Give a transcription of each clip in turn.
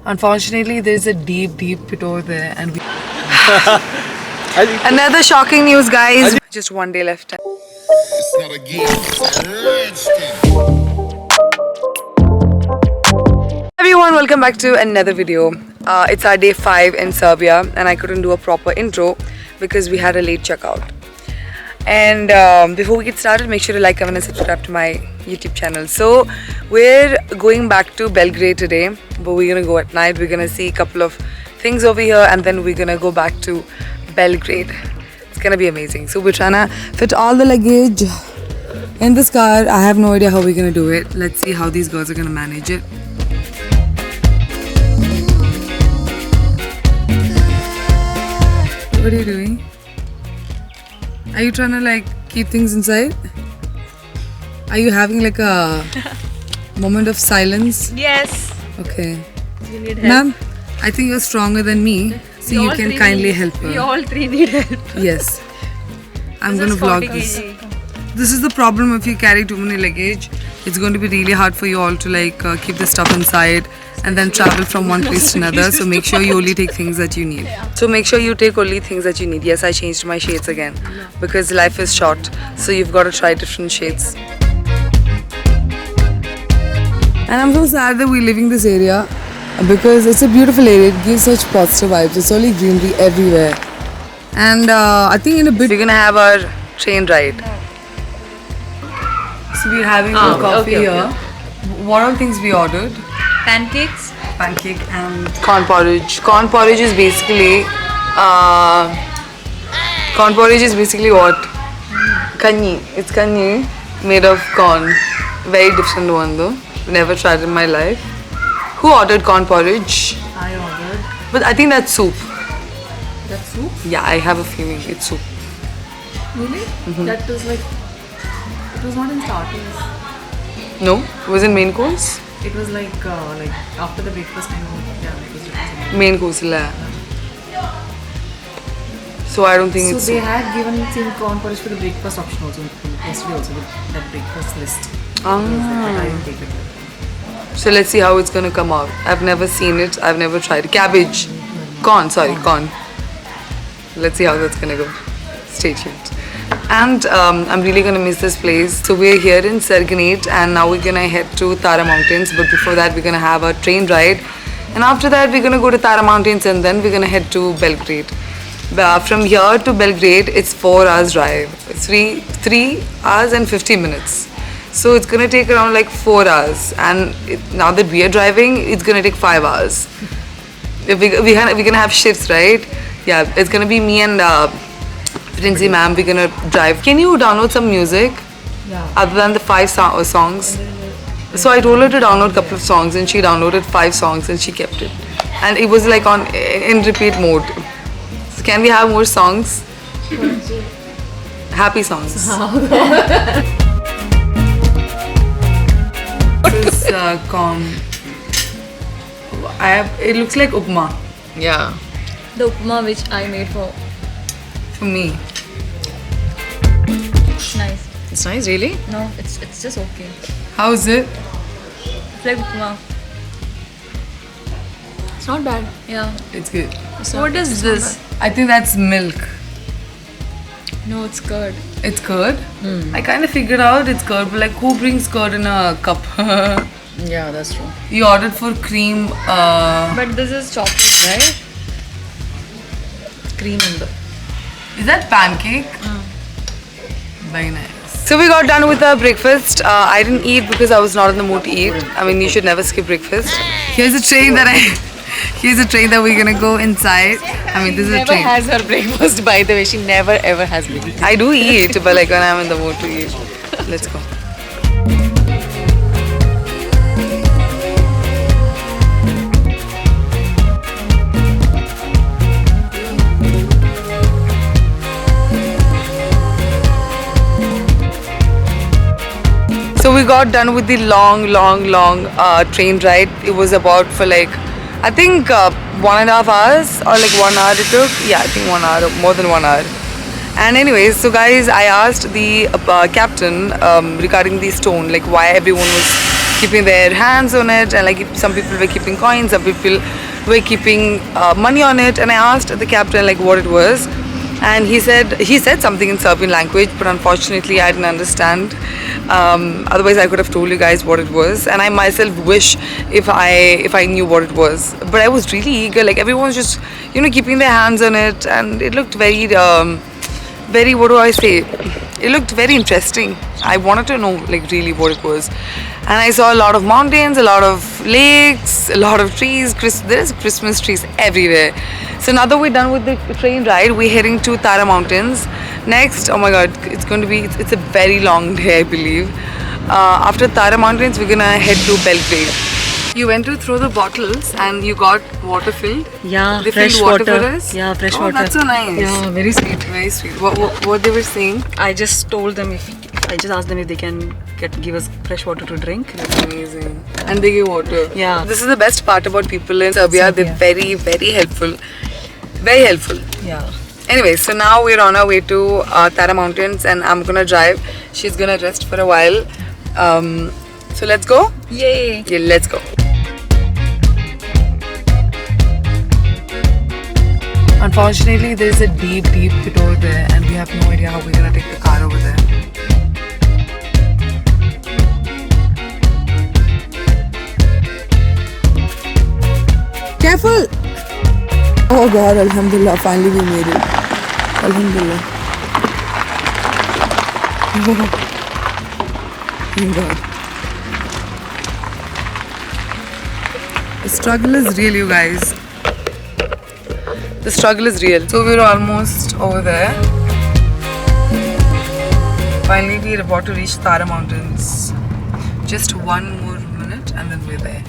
Unfortunately, there's a deep pit over there, and we. I think Another shocking news, guys. Just one day left. It's not a game, it's a rich thing. Everyone, welcome back to another video. It's our day 5 in Serbia, and I couldn't do a proper intro because we had a late checkout. And before we get started, make sure to like, comment, and subscribe to my YouTube channel. So we're going back to Belgrade today, but we're gonna go at night. We're gonna see a couple of things over here, and then we're gonna go back to Belgrade. It's gonna be amazing. So we're trying to fit all the luggage in this car. I have no idea how we're gonna do it. Let's see how these girls are gonna manage it. What are you doing? Are you trying to like keep things inside? Are you having like a moment of silence? Yes. Okay. You need help. Ma'am, I think you're stronger than me, so We you all can three kindly need- help We her. all three need help. Yes. I'm This gonna is vlog 40 this. kg. This is the problem if you carry too many luggage. It's going to be really hard for you all to like keep the stuff inside and then travel from one place to another. So make sure you only take things that you need. So make sure you take only things that you need. Yes, I changed my shades again because life is short. So you've got to try different shades. And I'm so sad that we're leaving this area because it's a beautiful area. It gives such positive vibes. It's only greenery everywhere. And I think in a bit we're gonna have our train ride. So we're having a coffee okay, here. What are things we ordered? Pancakes. Pancake and corn porridge. Corn porridge is basically what? Kanji. It's kanji made of corn. Very different one though. Never tried it in my life. Who ordered corn porridge? I ordered But I think that's soup. that soup. Yeah, I have a feeling it's soup. Really? That was like, it was not in starters. No? It was in main course? It was like after the breakfast time. Yeah, it was different. Main course la. So I don't think So it's they soup. had given same corn porridge for the breakfast option also yesterday also that breakfast list. Ah. I didn't take it. So let's see how it's gonna come out. I've never seen it. I've never tried cabbage. Corn, sorry, corn. Let's see how that's gonna go. Stay tuned. And I'm really gonna miss this place. So we're here in Serganate and now we're gonna head to Tara Mountains. But before that, we're gonna have a train ride. And after that, we're gonna go to Tara Mountains and then we're gonna head to Belgrade. From here to Belgrade, it's 4 hours drive. It's 3 hours and 50 minutes. So it's gonna take around like 4 hours. And now that we are driving, it's gonna take 5 hours. We're gonna have shifts, right? Yeah, it's gonna be me and Princey ma'am. We're gonna drive. Can you download some music? Yeah. Other than the 5 songs. So I told her to download a couple of songs and she downloaded 5 songs and she kept it. And it was like in repeat mode. So can we have more songs? Happy songs. This is corn. It looks like upma Yeah. The upma which I made for me. it's nice. it's nice, really. No, it's just okay. How is it? It's like upma. It's not bad. Yeah. It's good. What is this? I think that's milk. No, it's curd. It's curd. I kind of figured out it's curd, but like who brings curd in a cup? Yeah, that's true. You ordered for cream. But this is chocolate, right? Cream in the. Is that pancake? Very nice. So we got done with our breakfast. I didn't eat because I was not in the mood to eat. I mean, you should never skip breakfast. Here's a train Here's a train that we're gonna go inside. I mean, this is a train. has her breakfast, by the way. She never ever has breakfast. I do eat, but like when I'm in the mood to eat. Let's go. So we got done with the long train ride. It was about for like, I think 1.5 hours or like 1 hour it took. Yeah, I think 1 hour, more than 1 hour. And anyways, so guys, I asked the captain regarding the stone, like why everyone was keeping their hands on it, and like some people were keeping coins, some people were keeping money on it. And I asked the captain like what it was, and he said something in Serbian language, but unfortunately I didn't understand. Otherwise I could have told you guys what it was, and I myself wish if I knew what it was. But I was really eager, like everyone was just keeping their hands on it, and it looked very very, what do I say, it looked very interesting. I wanted to know like really what it was. And I saw a lot of mountains, a lot of lakes, a lot of trees. There's Christmas trees everywhere. So now that we're done with the train ride, we're heading to Tara Mountains. Next, oh my god, it's a very long day, I believe. After Tara Mountains, we're gonna head to Belgrade. You went to throw the bottles and you got water filled? Yeah, They fresh filled water water. for us? Yeah, fresh Oh, water. that's so nice. Yeah, very sweet. Very sweet. What they were saying? I just told them I just asked them if they can give us fresh water to drink. That's amazing. And they give water. Yeah. This is the best part about people in Serbia. They're very, very helpful. Very helpful. Yeah. Anyway, so now we're on our way to Tara Mountains, and I'm gonna drive. She's gonna rest for a while. So let's go? Yay! Yeah, let's go. Unfortunately, there's a deep pit over there, and we have no idea how we're gonna take the car over there. Careful! Oh god, Alhamdulillah, finally we made it. Alhamdulillah. Oh god. The struggle is real, you guys. The struggle is real. So we're almost over there. Finally, we're about to reach Tara Mountains. Just one more minute and then we're there.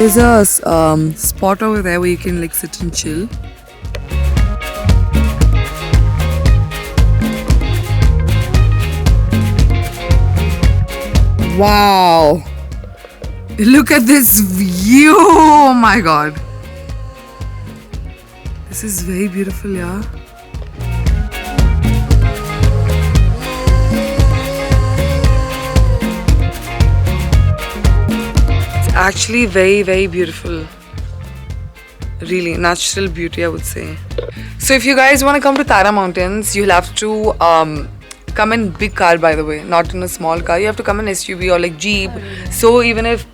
There's a spot over there where you can like sit and chill. Wow! Look at this view! Oh my god! This is very beautiful, yeah. Actually very, very beautiful. Really natural beauty, I would say. So if you guys want to come to Tara Mountains, you'll have to come in big car, by the way, not in a small car. You have to come in SUV or like Jeep. So even if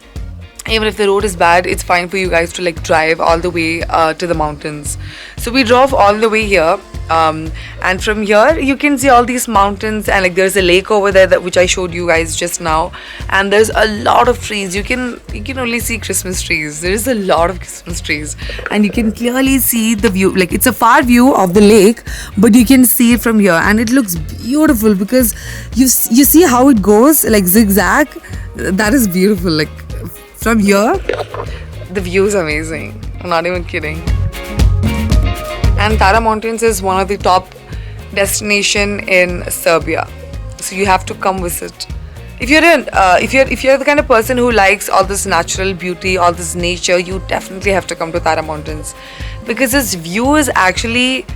the road is bad, it's fine for you guys to like drive all the way to the mountains. So we drove all the way here, and from here you can see all these mountains, and like there's a lake over there which I showed you guys just now, and there's a lot of trees. You can only see Christmas trees. There is a lot of Christmas trees, and you can clearly see the view. Like it's a far view of the lake, but you can see it from here, and it looks beautiful because you see how it goes like zigzag. That is beautiful. Like from here, the view is amazing. I'm not even kidding. And Tara Mountains is one of the top destination in Serbia, so you have to come visit. If you're the kind of person who likes all this natural beauty, all this nature, you definitely have to come to Tara Mountains, because this view is actually,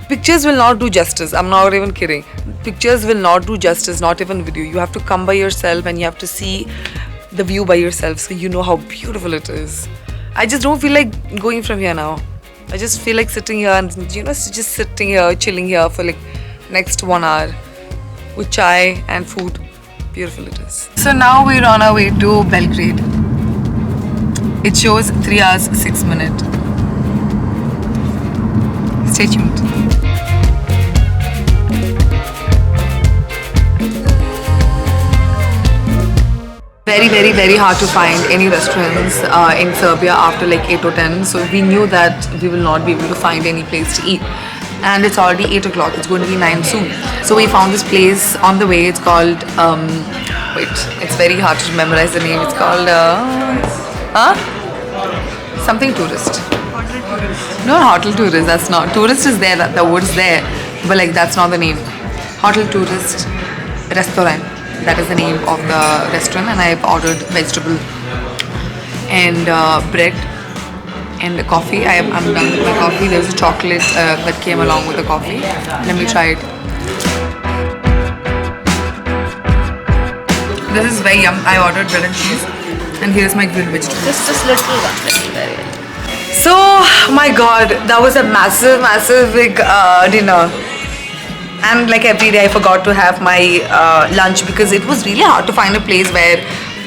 pictures will not do justice. I'm not even kidding. Pictures will not do justice, not even video. You have to come by yourself and you have to see the view by yourself, so you know how beautiful it is. I just don't feel like going from here now. I just feel like sitting here and just sitting here, chilling here for like next 1 hour with chai and food. Beautiful it is. So now we're on our way to Belgrade. It shows 3 hours 6 minutes. Stay tuned. Very, very, very hard to find any restaurants in Serbia after like 8 or 10. So we knew that we will not be able to find any place to eat. and it's already 8 o'clock. It's going to be 9 soon. So we found this place on the way. It's called wait, it's very hard to memorize the name. It's called something tourist. No, hotel tourist. That's not. Tourist is there. The word's there, but like that's not the name. Hotel tourist restaurant. That is the name of the restaurant, and I've ordered vegetable and bread and coffee. I'm done with my coffee. There's a chocolate that came along with the coffee. Let me try it. This is very yum. I ordered bread and cheese, and here's my grilled vegetables. Just little one. So, my God, that was a massive big dinner. And like every day I forgot to have my lunch because it was really hard to find a place where,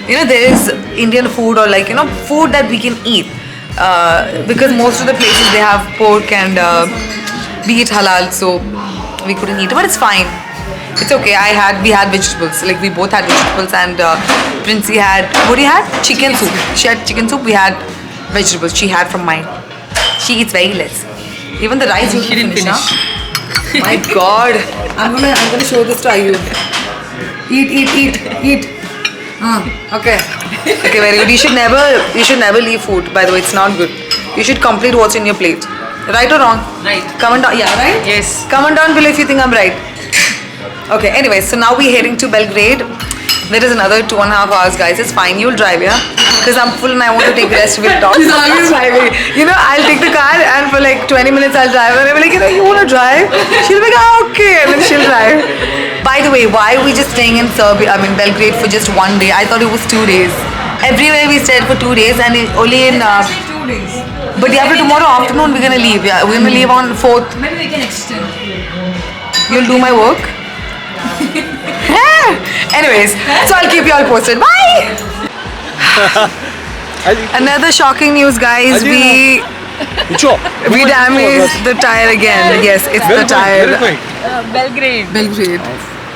you know, there is Indian food or like, you know, food that we can eat. Because most of the places they have pork and be it halal, so we couldn't eat it, but it's fine. It's okay. We had vegetables. Like we both had vegetables, and Princey had, what do you had? Chicken soup. She had chicken soup. We had vegetables. She had from mine. She eats very less. Even the rice she didn't finish. Huh? My God. I'm gonna show this to Ayub. Eat. Okay. Okay, very good. You should never leave food. By the way, it's not good. You should complete what's in your plate. Right or wrong? Right. Comment down. Yeah, right? Yes. Comment down below if you think I'm right. Okay, anyway, so now we're heading to Belgrade. There is another 2.5 hours, guys. It's fine. You'll drive, yeah? Because I'm full and I want to take rest. We'll talk. She's always driving. You know, I'll take the car and for like 20 minutes I'll drive. And I'll be like, you know, you want to drive? She'll be like, oh, okay. And then she'll drive. By the way, why are we just staying in Belgrade for just 1 day? I thought it was 2 days. Everywhere we stayed for 2 days and only in... 2 days. But yeah, after tomorrow afternoon we're gonna leave. Yeah, we're gonna leave on 4th. Maybe we can extend. You'll do my work? Anyways, so I'll keep you all posted. Bye! Another shocking news, guys. We damaged the tire again. Yes, it's the tire. Belgrade. Belgrade.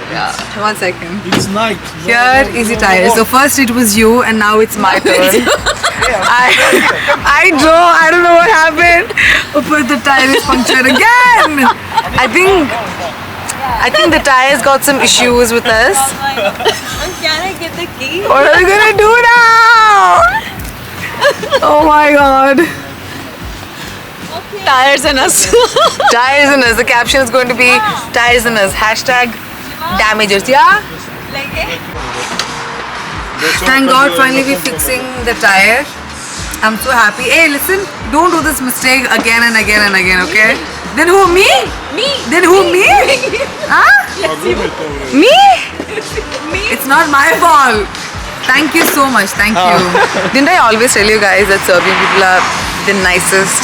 Yeah, 1 second. It's night. Here is the tire. So first it was you and now it's my turn. I drove, I don't know what happened. But the tire is punctured again. I think the tire's got some issues with us. Can I get the key? What are we gonna do now? Oh my God. Tires and us. Tires and us. The caption is going to be tires and us. Hashtag damages. Yeah? Like it? Thank God finally we're fixing the tire. I'm so happy. Hey, listen, don't do this mistake again and again and again, okay? Then who, me? Me. Then who, me? Huh? Me? It's not my fault. Thank you so much. Thank you. Didn't I always tell you guys that Serbian people are the nicest?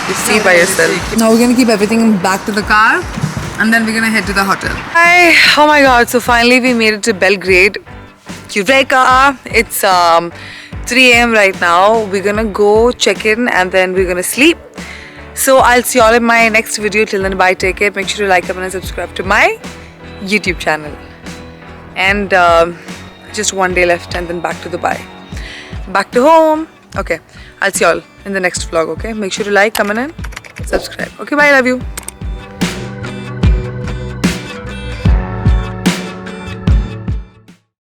You see it by yourself. Now we're gonna keep everything back to the car and then we're gonna head to the hotel. Hi. Oh my God. So finally we made it to Belgrade. Eureka! It's 3 a.m. right now. We're gonna go check in and then we're gonna sleep. So I'll see you all in my next video. Till then, bye, take care. Make sure to like, comment and subscribe to my YouTube channel. And just 1 day left and then back to Dubai. Back to home. Okay, I'll see you all in the next vlog, okay? Make sure to like, comment and subscribe. Okay, bye, love you.